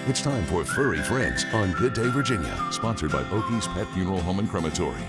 It's time for Furry Friends on Good Day, Virginia, sponsored by Oakey's Pet Funeral Home and Crematory.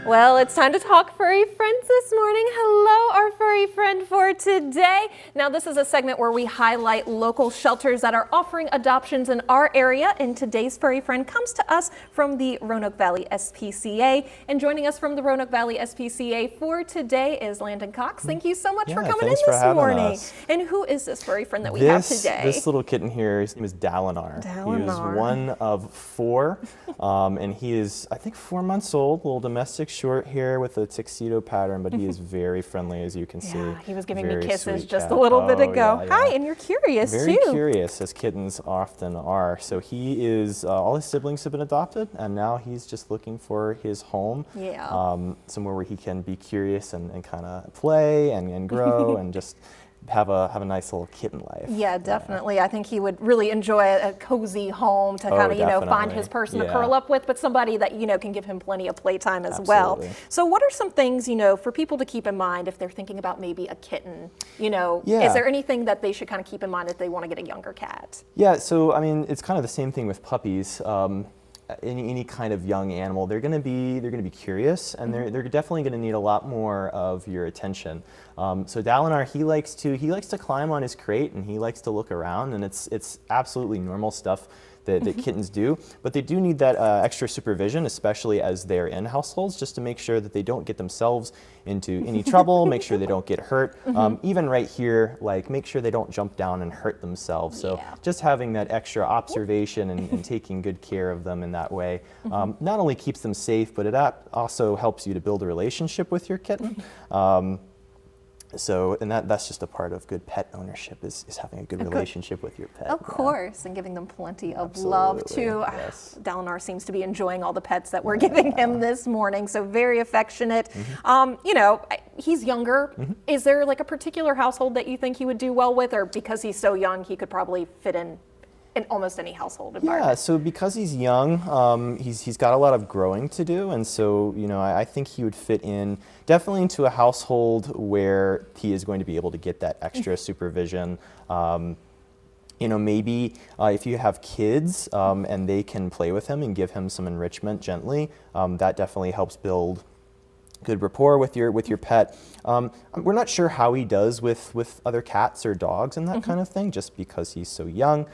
Well, it's time to talk furry friends this morning. Hello, our furry friend for today. Now, this is a segment where we highlight local shelters that are offering adoptions in our area. And today's furry friend comes to us from the Roanoke Valley SPCA. And joining us from the Roanoke Valley SPCA for today is Landon Cox. Thank you so much for coming in this morning. And who is this furry friend that we have today? This little kitten here, his name is Dalinar. He is one of four, and he is, I think, 4 months old, little domestic short hair with a tuxedo pattern, but he is very friendly, as you can see. He was giving me kisses just a little bit ago. Hi, and you're curious too. Very curious, as kittens often are. So he is, all his siblings have been adopted, and now he's just looking for his home. Somewhere where he can be curious and kind of play and grow and just have a nice little kitten life. Yeah, definitely. Yeah. I think he would really enjoy a cozy home to kind of, find his person to curl up with, but somebody that, can give him plenty of playtime as well. So what are some things, for people to keep in mind if they're thinking about maybe a kitten? Is there anything that they should kind of keep in mind if they want to get a younger cat? Yeah, so I mean, it's kind of the same thing with puppies. Any kind of young animal, they're going to be curious, and they're definitely going to need a lot more of your attention. So Dalinar, he likes to climb on his crate, and he likes to look around, and it's absolutely normal stuff that kittens do, but they do need that extra supervision, especially as they're in households, just to make sure that they don't get themselves into any trouble, make sure they don't get hurt. Even right here, like, make sure they don't jump down and hurt themselves. So just having that extra observation and taking good care of them in that way not only keeps them safe, but it also helps you to build a relationship with your kitten. And that's just a part of good pet ownership is having a good relationship with your pet. Of course, and giving them plenty of love too. Dalinar seems to be enjoying all the pets that we're giving him this morning, so very affectionate. He's younger. Is there like a particular household that you think he would do well with, or because he's so young, he could probably fit in almost any household environment? Yeah, so because he's young, he's got a lot of growing to do, and so I think he would fit in definitely into a household where he is going to be able to get that extra supervision. Maybe if you have kids and they can play with him and give him some enrichment gently, that definitely helps build good rapport with your pet. We're not sure how he does with other cats or dogs and that kind of thing, just because he's so young.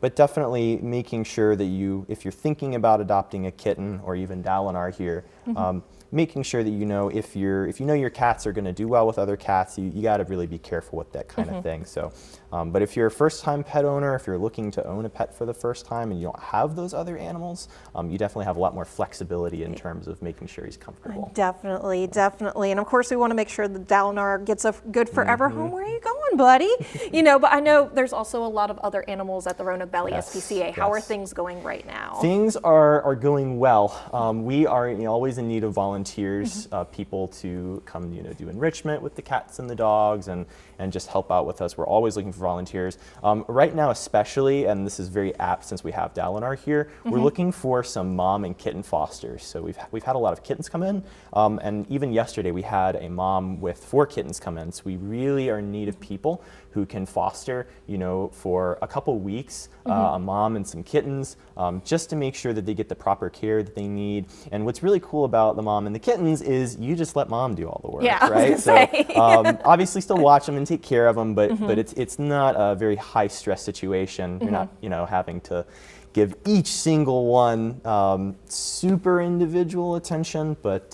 But definitely making sure that if you're thinking about adopting a kitten, or even Dalinar here, making sure that if you know your cats are going to do well with other cats, you got to really be careful with that kind of thing. So, but if you're a first-time pet owner, if you're looking to own a pet for the first time and you don't have those other animals, you definitely have a lot more flexibility in terms of making sure he's comfortable. Definitely. And of course, we want to make sure that Dalinar gets a good forever home. Where are you going, buddy? But I know there's also a lot of other animals at the Roanoke Valley SPCA. How are things going right now? Things are going well. We are always in need of volunteers, people to come do enrichment with the cats and the dogs and just help out with us. We're always looking for volunteers. Right now especially, and this is very apt since we have Dalinar here, we're looking for some mom and kitten fosters. So we've had a lot of kittens come in, and even yesterday we had a mom with 4 kittens come in. So we really are in need of people who can foster, for a couple weeks, a mom and some kittens, just to make sure that they get the proper care that they need. And what's really cool about the mom and the kittens is you just let mom do all the work, right? So obviously still watch them and take care of them, but it's not a very high stress situation. You're not, having to give each single one super individual attention, but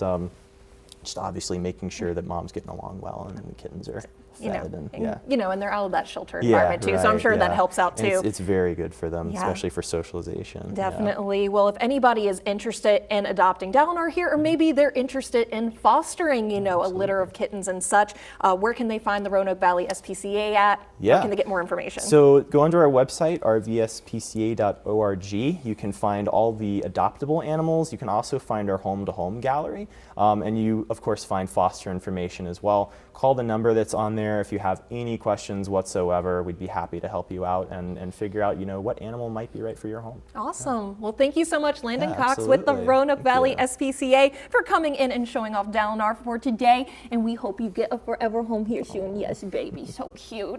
just obviously making sure that mom's getting along well and the kittens are fed and they're out of that shelter environment too, so I'm sure that helps out too. It's very good for them, especially for socialization. Definitely. Well, if anybody is interested in adopting Dalinar here, or maybe they're interested in fostering, a litter of kittens and such, where can they find the Roanoke Valley SPCA at? Where can they get more information? So go onto our website, rvspca.org. You can find all the adoptable animals. You can also find our home-to-home gallery, and you, of course, find foster information as well. Call the number that's on there if you have any questions whatsoever. We'd be happy to help you out and figure out, what animal might be right for your home. Awesome. Well, thank you so much, Landon Cox with the Roanoke Valley SPCA, for coming in and showing off Dalinar for today. And we hope you get a forever home here soon. Yes, baby. So cute.